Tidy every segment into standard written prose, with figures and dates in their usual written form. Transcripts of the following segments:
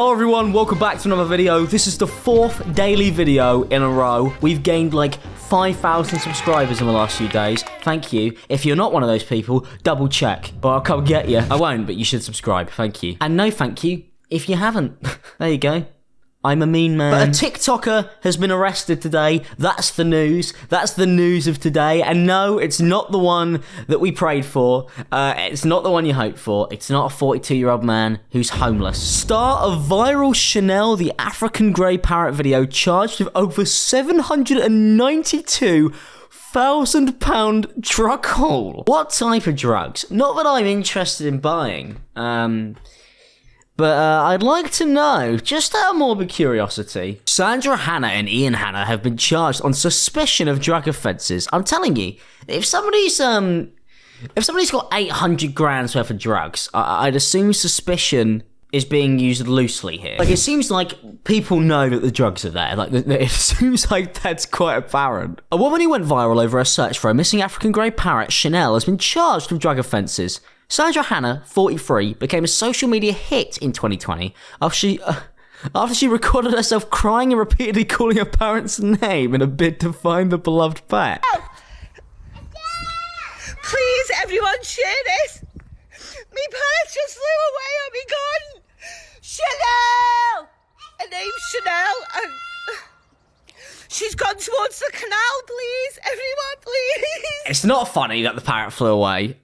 Hello everyone, welcome back to another video. This is the 4th daily video in a row. We've gained like 5,000 subscribers in the last few days. Thank you. If you're not one of those people, double check. Or I'll come get you. I won't, but you should subscribe. Thank you. And no thank you if you haven't. There you go. I'm a mean man. But a TikToker has been arrested today. That's the news. That's the news of today. And no, it's not the one that we prayed for. It's not the one you hoped for. It's not a 42-year-old man who's homeless. Star of viral Chanel the African grey parrot video charged with over £792,000 drug haul. What type of drugs? Not that I'm interested in buying. But I'd like to know, just out of morbid curiosity. Sandra Hannah and Ian Hannah have been charged on suspicion of drug offences. I'm telling you, if somebody's got 800 grams worth of drugs, I'd assume suspicion is being used loosely here. Like, it seems like people know that the drugs are there. Like, it seems like that's quite apparent. A woman who went viral over a search for a missing African grey parrot, Chanel, has been charged with drug offences. Sandra Hannah, 43, became a social media hit in 2020 after she recorded herself crying and repeatedly calling her parents' name in a bid to find the beloved pet. Please, everyone, share this. Me parents just flew away on me gun. Chanel! Her name's Chanel, and she's gone towards the canal, please. Everyone, please. It's not funny that the parrot flew away.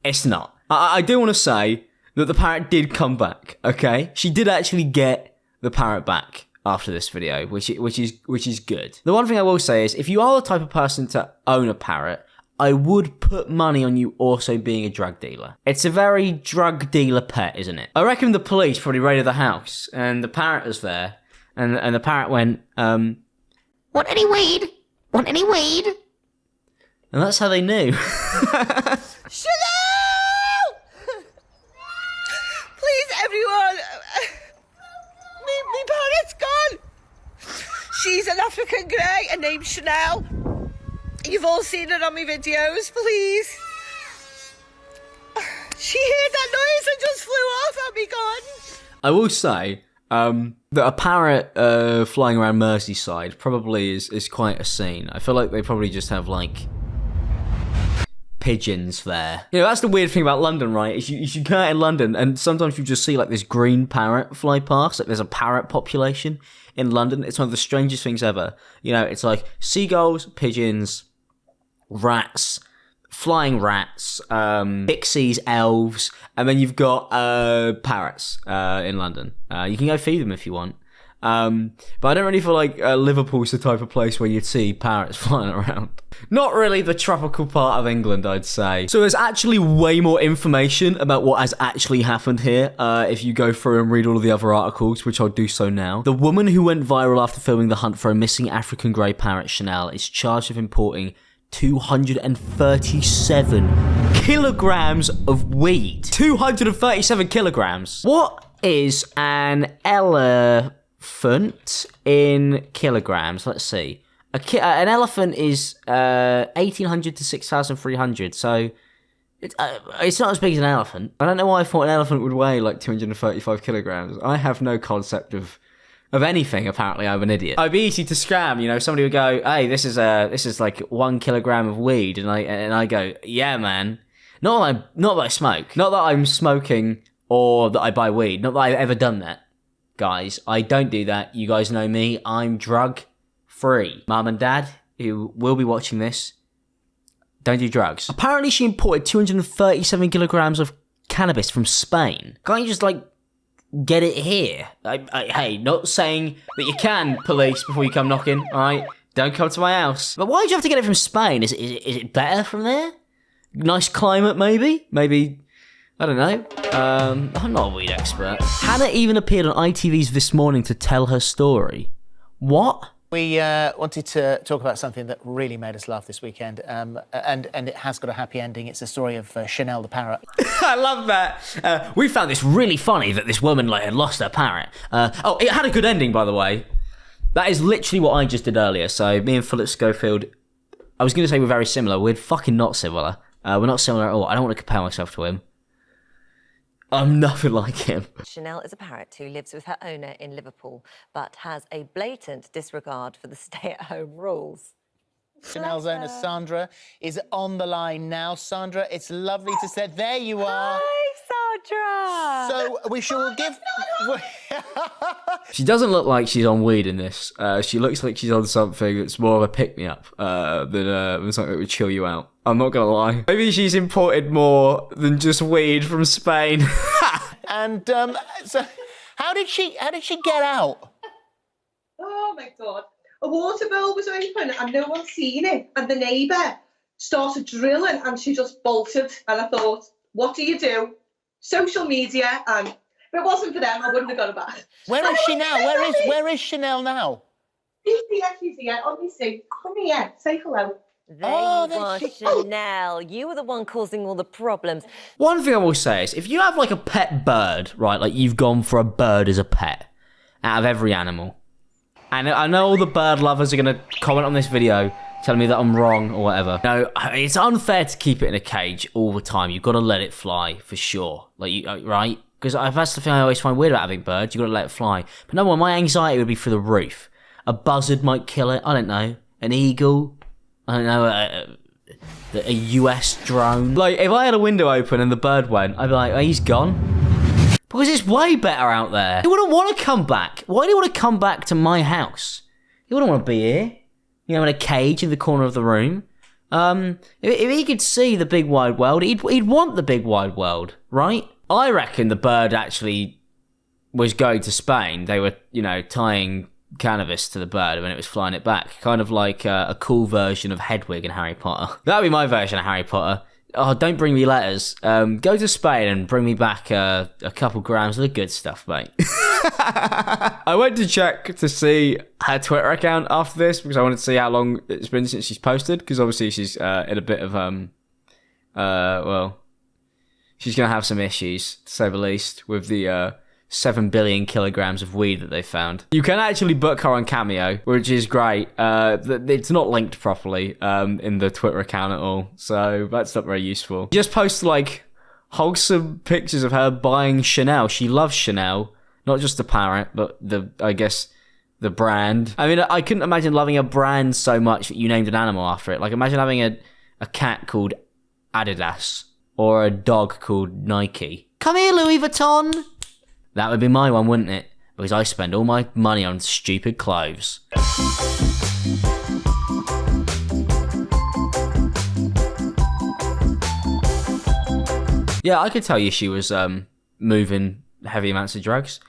It's not. I do want to say that the parrot did come back, okay? She did actually get the parrot back after this video, which is good. The one thing I will say is, if you are the type of person to own a parrot, I would put money on you also being a drug dealer. It's a very drug dealer pet, isn't it? I reckon the police probably raided the house, and the parrot was there, and the parrot went, want any weed? Want any weed? And that's how they knew. Chanel! Please, everyone. Me parrot's gone. She's an African grey. Her name's Chanel. You've all seen her on my videos, please. She heard that noise and just flew off on me gun. I will say that a parrot flying around Merseyside probably is quite a scene. I feel like they probably just have like pigeons there. You know, that's the weird thing about London, right? Is you go out in London and sometimes you just see like this green parrot fly past. Like there's a parrot population in London. It's one of the strangest things ever. You know, it's like seagulls, pigeons, rats, flying rats, pixies, elves, and then you've got parrots in London. You can go feed them if you want. But I don't really feel like Liverpool's the type of place where you'd see parrots flying around. Not really the tropical part of England, I'd say. So there's actually way more information about what has actually happened here if you go through and read all of the other articles, which I'll do so now. The woman who went viral after filming the hunt for a missing African grey parrot, Chanel, is charged with importing 237 kilograms of weed. 237 kilograms. What is an elephant in kilograms? Let's see. An elephant is 1,800 to 6,300, so it's not as big as an elephant. I don't know why I thought an elephant would weigh like 235 kilograms. I have no concept of anything. Apparently, I'm an idiot. It'd be easy to scam. You know, somebody would go, "Hey, this is like 1 kilogram of weed," and I go, "Yeah, man." Not that I smoke. Not that I'm smoking or that I buy weed. Not that I've ever done that, guys. I don't do that. You guys know me. I'm drug free. Mum and Dad, who will be watching this, don't do drugs. Apparently, she imported 237 kilograms of cannabis from Spain. Can't you just like get it here? Hey, not saying that you can, police, before you come knocking, alright? Don't come to my house. But why do you have to get it from Spain? Is it better from there? Nice climate, maybe? Maybe, I don't know. I'm not a weed expert. Hannah even appeared on ITV's This Morning to tell her story. What? We wanted to talk about something that really made us laugh this weekend, and it has got a happy ending. It's the story of Chanel the parrot. I love that. We found this really funny that this woman had lost her parrot. Oh, it had a good ending, by the way. That is literally what I just did earlier. So me and Philip Schofield, I was going to say we're very similar. We're fucking not similar. We're not similar at all. I don't want to compare myself to him. I'm nothing like him. Chanel is a parrot who lives with her owner in Liverpool, but has a blatant disregard for the stay-at-home rules. Chanel's owner, Sandra, is on the line now. Sandra, it's lovely to say... There you are. Hi, Sandra! So we shall give... She doesn't look like she's on weed in this. She looks like she's on something that's more of a pick-me-up than something that would chill you out. I'm not gonna lie. Maybe she's imported more than just weed from Spain. And so how did she get out? Oh my God. A water bill was open and no one seen it. And the neighbour started drilling and she just bolted. And I thought, what do you do? Social media. And if it wasn't for them, I wouldn't have got it back. Where is she now? Where is Chanel now? She's here. Honestly, come here. Say hello. There you are, Chanel. You were the one causing all the problems. One thing I will say is, if you have like a pet bird, right, like you've gone for a bird as a pet, out of every animal, and I know all the bird lovers are going to comment on this video telling me that I'm wrong or whatever. No, it's unfair to keep it in a cage all the time. You've got to let it fly, for sure. Like, right? Because that's the thing I always find weird about having birds. You've got to let it fly. But number one, my anxiety would be through the roof. A buzzard might kill it. I don't know. An eagle. I don't know, a US drone. Like, if I had a window open and the bird went, I'd be like, oh, he's gone. Because it's way better out there. You wouldn't want to come back. Why do you want to come back to my house? You wouldn't want to be here. You know, in a cage in the corner of the room. If he could see the big wide world, he'd want the big wide world, right? I reckon the bird actually was going to Spain. They were, you know, tying cannabis to the bird when it was flying it back, kind of like a cool version of Hedwig in Harry Potter. That would be my version of Harry Potter. Oh, don't bring me letters. Go to Spain and bring me back a couple grams of the good stuff, mate. I went to check to see her Twitter account after this because I wanted to see how long it's been since she's posted, because obviously she's in a bit of well, she's gonna have some issues, to say the least, with the 7 billion kilograms of weed that they found. You can actually book her on Cameo, which is great. It's not linked properly in the Twitter account at all, so that's not very useful. Just post like wholesome pictures of her buying Chanel. She loves Chanel, not just the parrot, but I guess the brand. I mean, I couldn't imagine loving a brand so much that you named an animal after it. Like, imagine having a cat called Adidas or a dog called Nike. Come here, Louis Vuitton. That would be my one, wouldn't it? Because I spend all my money on stupid clothes. Yeah, I could tell you she was moving heavy amounts of drugs.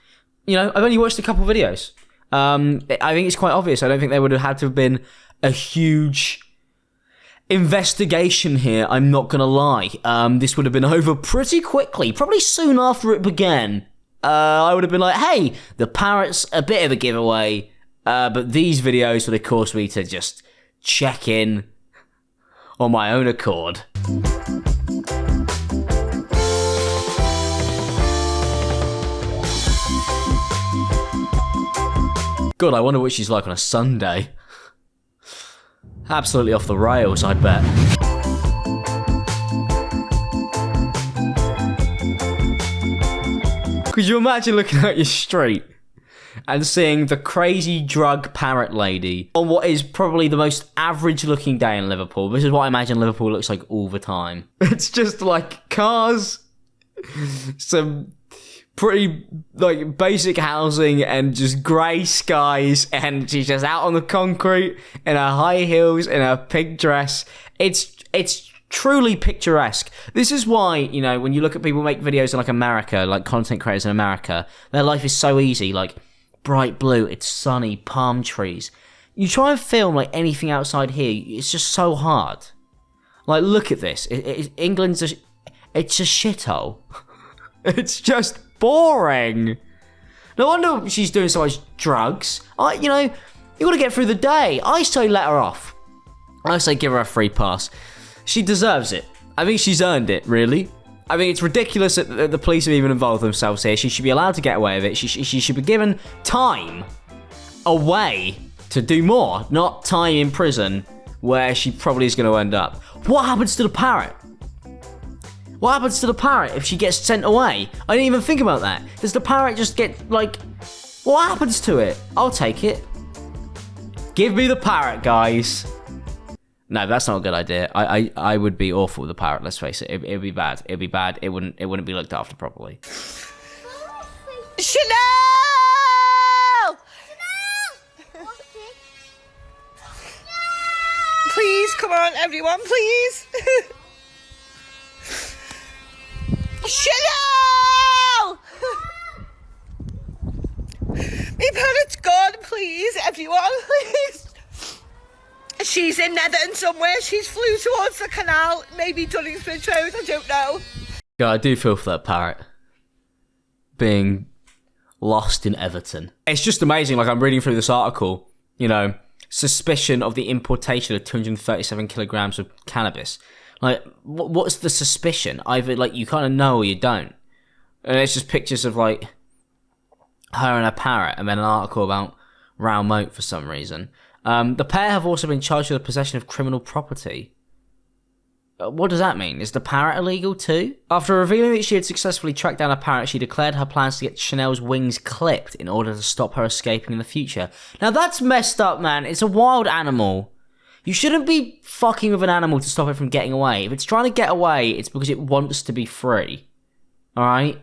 You know, I've only watched a couple videos. I think it's quite obvious. I don't think there would have had to have been a huge investigation here, I'm not going to lie. This would have been over pretty quickly, probably soon after it began. I would have been like, hey, the parrot's a bit of a giveaway, but these videos would have caused me to just check in on my own accord. God, I wonder what she's like on a Sunday. Absolutely off the rails, I bet. Could you imagine looking out your street and seeing the crazy drug parrot lady on what is probably the most average looking day in Liverpool? This is what I imagine Liverpool looks like all the time. It's just like cars, some pretty like basic housing and just grey skies, and she's just out on the concrete in her high heels in her pink dress. It's truly picturesque. This is why, you know, when you look at people make videos in like America, like content creators in America, their life is so easy, like bright blue, it's sunny, palm trees. You try and film like anything outside here, it's just so hard. Like, look at this. England's it's a shithole. It's just boring. No wonder she's doing so much drugs. You know, you got to get through the day. I say let her off. I say give her a free pass. She deserves it. I think she's earned it, really. I think it's ridiculous that the police have even involved themselves here. She should be allowed to get away with it. She should be given time away to do more, not time in prison where she probably is going to end up. What happens to the parrot? What happens to the parrot if she gets sent away? I didn't even think about that. Does the parrot just get, like... What happens to it? I'll take it. Give me the parrot, guys. No, that's not a good idea. I would be awful with the parrot, let's face it. It'd be bad. It'd be bad. It wouldn't be looked after properly. Chanel! Please, come on, everyone, please. Chanel! My parrot's gone, please, everyone, please. She's in Netherton somewhere. She's flew towards the canal, maybe Dunningsbridge Road, I don't know. Yeah, I do feel for that parrot being lost in Everton. It's just amazing. Like, I'm reading through this article, you know, suspicion of the importation of 237 kilograms of cannabis. Like, what's the suspicion? Either, like, you kind of know or you don't. And it's just pictures of, like, her and a parrot, and then an article about Raoul Moat for some reason. The pair have also been charged with the possession of criminal property. What does that mean? Is the parrot illegal too? After revealing that she had successfully tracked down a parrot, she declared her plans to get Chanel's wings clipped in order to stop her escaping in the future. Now that's messed up, man. It's a wild animal. You shouldn't be fucking with an animal to stop it from getting away. If it's trying to get away, it's because it wants to be free. Alright?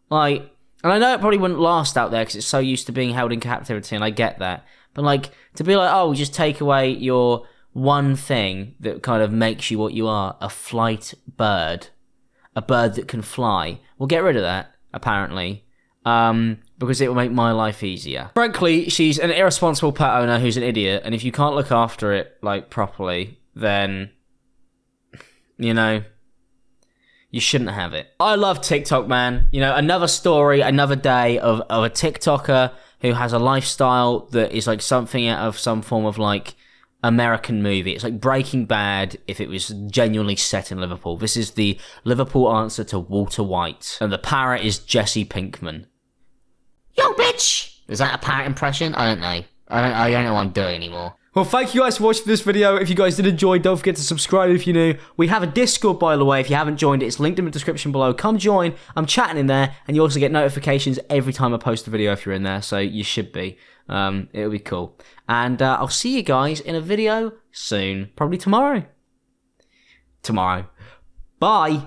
Like, and I know it probably wouldn't last out there because it's so used to being held in captivity, and I get that. But like, to be like, oh, just take away your one thing that kind of makes you what you are, a flight bird, a bird that can fly. We'll get rid of that, apparently, because it will make my life easier. Frankly, she's an irresponsible pet owner who's an idiot, and if you can't look after it, like, properly, then, you know, you shouldn't have it. I love TikTok, man. You know, another story, another day of a TikToker who has a lifestyle that is like something out of some form of like American movie. It's like Breaking Bad if it was genuinely set in Liverpool. This is the Liverpool answer to Walter White. And the parrot is Jesse Pinkman. Yo, bitch! Is that a parrot impression? I don't know. I don't know what I'm doing anymore. Well, thank you guys for watching this video. If you guys did enjoy, don't forget to subscribe if you're new. We have a Discord, by the way, if you haven't joined it. It's linked in the description below. Come join. I'm chatting in there, and you also get notifications every time I post a video if you're in there, so you should be. It'll be cool. And I'll see you guys in a video soon. Probably tomorrow. Bye.